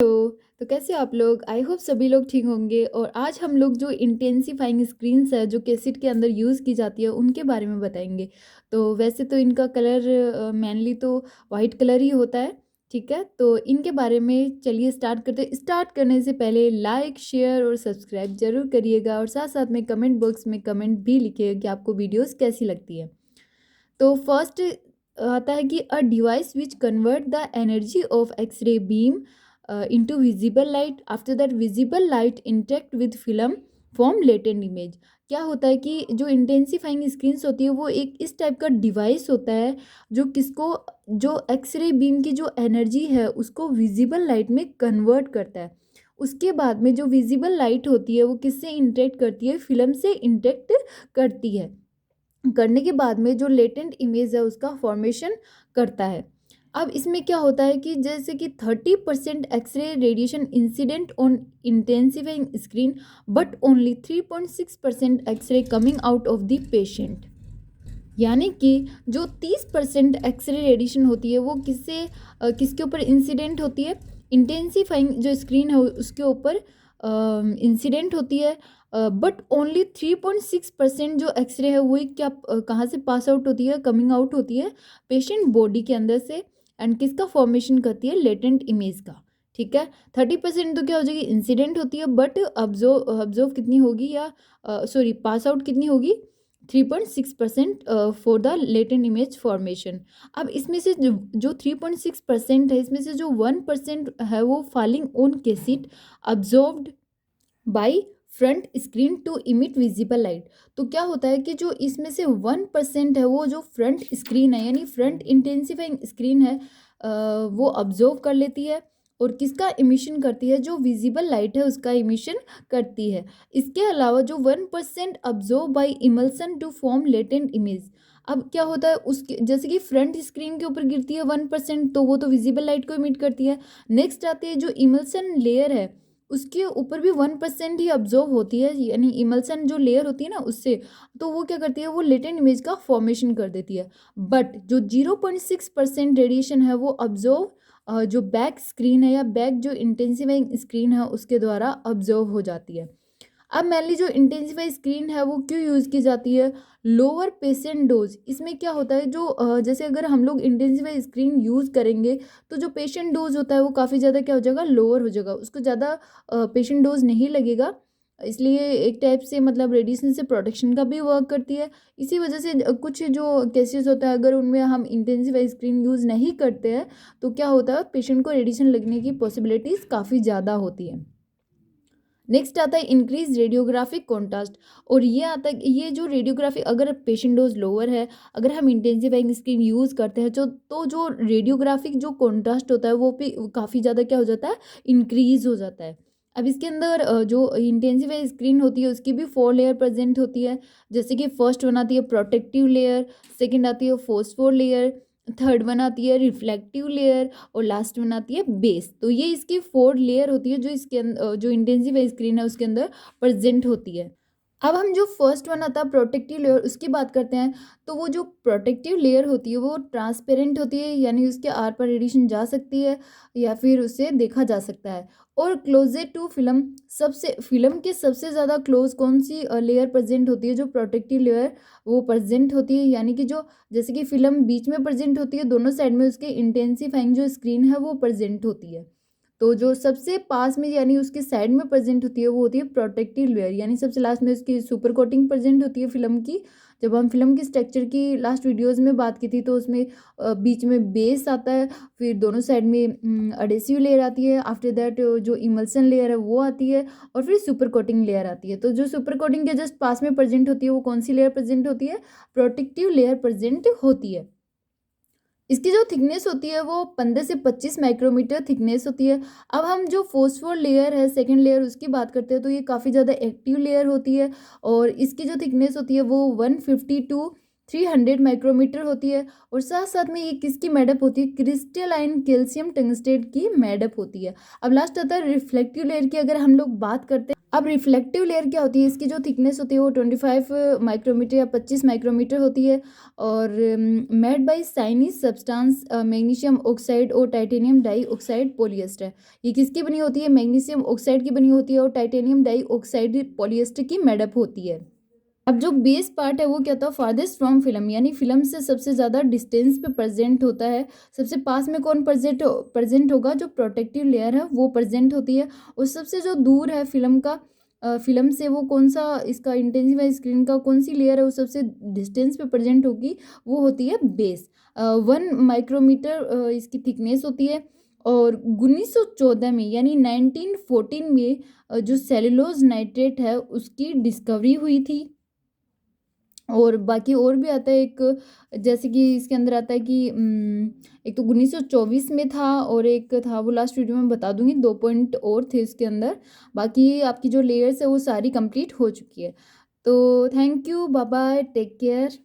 Hello. तो कैसे हो आप लोग? आई होप सभी लोग ठीक होंगे। और आज हम लोग जो इंटेंसिफाइंग स्क्रीन्स है जो कैसेट के अंदर यूज़ की जाती है उनके बारे में बताएंगे। तो वैसे तो इनका कलर मेनली तो वाइट कलर ही होता है। ठीक है, तो इनके बारे में चलिए स्टार्ट करते हैं। स्टार्ट करने से पहले लाइक शेयर और सब्सक्राइब जरूर करिएगा और साथ साथ में कमेंट बॉक्स में कमेंट भी लिखिएगा कि आपको वीडियोज़ कैसी लगती है। तो फर्स्ट आता है कि a device which convert the energy of x-ray beam into visible light. After that visible light interact with film form latent image. क्या होता है कि जो इंटेंसिफाइंग स्क्रीन्स होती है वो एक इस टाइप का डिवाइस होता है जो किसको, जो एक्सरे बीम की जो एनर्जी है उसको विजिबल लाइट में कन्वर्ट करता है। उसके बाद में जो विजिबल लाइट होती है वो किससे इंटरेक्ट करती है? फिल्म से इंटरेक्ट करती है। करने के बाद में जो लेटेंट इमेज है उसका फॉर्मेशन करता है। अब इसमें क्या होता है कि जैसे कि 30% x-ray radiation incident on intensifying screen but only 3.6% x-ray coming out of the patient. यानी कि जो 30% एक्सरे रेडिएशन होती है वो किसके ऊपर इंसिडेंट होती है? इंटेंसिफाइंग जो स्क्रीन है उसके ऊपर इंसिडेंट होती है। बट ओनली 3.6% जो एक्सरे है वही क्या कहाँ से पास आउट होती है, कमिंग आउट होती है पेशेंट बॉडी के अंदर से। एंड किसका फॉर्मेशन करती है? लेटेंट इमेज का। ठीक है, 30% तो क्या हो जाएगी? इंसिडेंट होती है, बट ऑब्जर्व कितनी होगी, या सॉरी पास आउट कितनी होगी? 3.6% for the latent image formation. अब इसमें से जो 3.6% है इसमें से जो 1% है वो falling on cassette absorbed by front screen to emit visible light. तो क्या होता है कि जो इसमें से 1% है वो जो फ्रंट स्क्रीन है यानी फ्रंट इंटेंसिफाइंग स्क्रीन है वो ऑब्जर्व कर लेती है और किसका इमिशन करती है? जो विजिबल लाइट है उसका इमिशन करती है। इसके अलावा जो 1% observe by emulsion to form latent image. अब क्या होता है उसके, जैसे कि फ्रंट स्क्रीन के ऊपर गिरती है 1%, तो वो तो विजिबल लाइट को इमिट करती है। नेक्स्ट आती है जो इमल्सन लेयर है उसके ऊपर भी 1% ही ऑब्जर्व होती है, यानी इमल्सन जो लेयर होती है ना उससे, तो वो क्या करती है? वो लेटेंट इमेज का फॉर्मेशन कर देती है। बट जो 0.6% रेडिएशन है वो ऑब्जर्व जो बैक स्क्रीन है या बैक जो इंटेंसिफाइंग स्क्रीन है उसके द्वारा ऑब्जर्व हो जाती है। अब मेनली जो इंटेंसिफाई स्क्रीन है वो क्यों यूज़ की जाती है? Lower patient dose. इसमें क्या होता है जो जैसे अगर हम लोग इंटेंसिफाई स्क्रीन यूज़ करेंगे तो जो पेशेंट डोज होता है वो काफ़ी ज़्यादा क्या हो जाएगा? लोअर हो जाएगा, उसको ज़्यादा पेशेंट डोज नहीं लगेगा। इसलिए एक टाइप से मतलब रेडिएशन से प्रोटेक्शन का भी वर्क करती है। इसी वजह से कुछ जो केसेस होता है अगर उनमें हम इंटेंसिफाई स्क्रीन यूज़ नहीं करते हैं तो क्या होता है? पेशेंट को रेडिएशन लगने की पॉसिबिलिटीज़ काफ़ी ज़्यादा होती है। नेक्स्ट आता है इंक्रीज रेडियोग्राफिक कॉन्ट्रास्ट। और ये आता है, ये जो रेडियोग्राफी अगर पेशेंट डोज लोअर है, अगर हम इंटेंसिफाइंग स्क्रीन यूज़ करते हैं तो जो रेडियोग्राफिक जो कॉन्ट्रास्ट होता है वो भी काफ़ी ज़्यादा क्या हो जाता है? इंक्रीज हो जाता है। अब इसके अंदर जो इंटेंसिफाई स्क्रीन होती है उसकी भी 4 लेयर प्रेजेंट होती है। जैसे कि फर्स्ट वन आती है प्रोटेक्टिव लेयर, सेकेंड आती है फोस्फोर लेयर, थर्ड वन आती है रिफ्लेक्टिव लेयर और लास्ट वन आती है बेस। तो ये इसकी 4 लेयर होती है जो इसके अंदर जो इंटेंसिफाई स्क्रीन है उसके अंदर प्रेजेंट होती है। अब हम जो फर्स्ट वन आता है प्रोटेक्टिव लेयर उसकी बात करते हैं। तो वो जो प्रोटेक्टिव लेयर होती है वो ट्रांसपेरेंट होती है, यानी उसके आर पार रेडिएशन जा सकती है या फिर उसे देखा जा सकता है। और क्लोजेट टू फिल्म, सबसे फिल्म के सबसे ज़्यादा क्लोज कौन सी लेयर प्रेजेंट होती है? जो प्रोटेक्टिव लेयर वो प्रेजेंट होती है, यानी कि जो जैसे कि फिल्म बीच में प्रेजेंट होती है, दोनों साइड में उसके इंटेंसिफाइंग जो स्क्रीन है वो प्रेजेंट होती है। तो जो सबसे पास में यानी उसके साइड में प्रेजेंट होती है वो होती है प्रोटेक्टिव लेयर, यानी सबसे लास्ट में उसकी सुपर कोटिंग प्रेजेंट होती है फिल्म की। जब हम फिल्म की स्ट्रक्चर की लास्ट वीडियोस में बात की थी तो उसमें बीच में बेस आता है, फिर दोनों साइड में अडेसिव लेयर आती है, आफ्टर दैट जो इमल्सन लेयर है वो आती है और फिर सुपर कोटिंग लेयर आती है। तो जो सुपर कोटिंग के जस्ट पास में प्रेजेंट होती है वो कौन सी लेयर प्रेजेंट होती है? प्रोटेक्टिव लेयर प्रेजेंट होती है। इसकी जो थिकनेस होती है वो 15 से 25 माइक्रोमीटर थिकनेस होती है। अब हम जो फोस्फोर लेयर है सेकंड लेयर उसकी बात करते हैं तो ये काफ़ी ज़्यादा एक्टिव लेयर होती है और इसकी जो थिकनेस होती है वो 150 टू 300 माइक्रोमीटर होती है। और साथ साथ में ये किसकी मेडअप होती है? क्रिस्टलाइन कैल्शियम टंगस्टेट की मेडअप होती है। अब लास्ट आता है रिफ्लेक्टिव लेयर की। अगर हम लोग बात करते हैं अब रिफ्लेक्टिव लेयर क्या होती है, इसकी जो थिकनेस होती है वो 25 माइक्रोमीटर या 25 माइक्रोमीटर होती है और made by Chinese substance magnesium oxide और टाइटेनियम डाई ऑक्साइड पॉलिएस्टर। ये किसकी बनी होती है, मैग्नीशियम ऑक्साइड की बनी होती है और टाइटेनियम डाई ऑक्साइड पॉलिएस्टर की मेडअप होती है। अब जो बेस पार्ट है वो क्या था, फारदेस्ट फ्रॉम फिल्म, यानी फिल्म से सबसे ज़्यादा डिस्टेंस पे प्रेजेंट होता है। सबसे पास में कौन प्रेजेंट होगा, जो प्रोटेक्टिव लेयर है वो प्रेजेंट होती है। और सबसे जो दूर है फिल्म का, फिल्म से वो कौन सा, इसका इंटेंसिफाई स्क्रीन का कौन सी लेयर है वो सबसे डिस्टेंस पे प्रेजेंट होगी, वो होती है बेस। 1 माइक्रोमीटर इसकी थिकनेस होती है। और 1914 में यानी 1914 में जो सेलुलोज नाइट्रेट है उसकी डिस्कवरी हुई थी। और बाकी और भी आता है एक, जैसे कि इसके अंदर आता है कि एक तो 1924 में था और एक था वो लास्ट वीडियो में बता दूंगी, 2 पॉइंट और थे इसके अंदर। बाकी आपकी जो लेयर्स है वो सारी कंप्लीट हो चुकी है। तो thank you, bye bye, take care.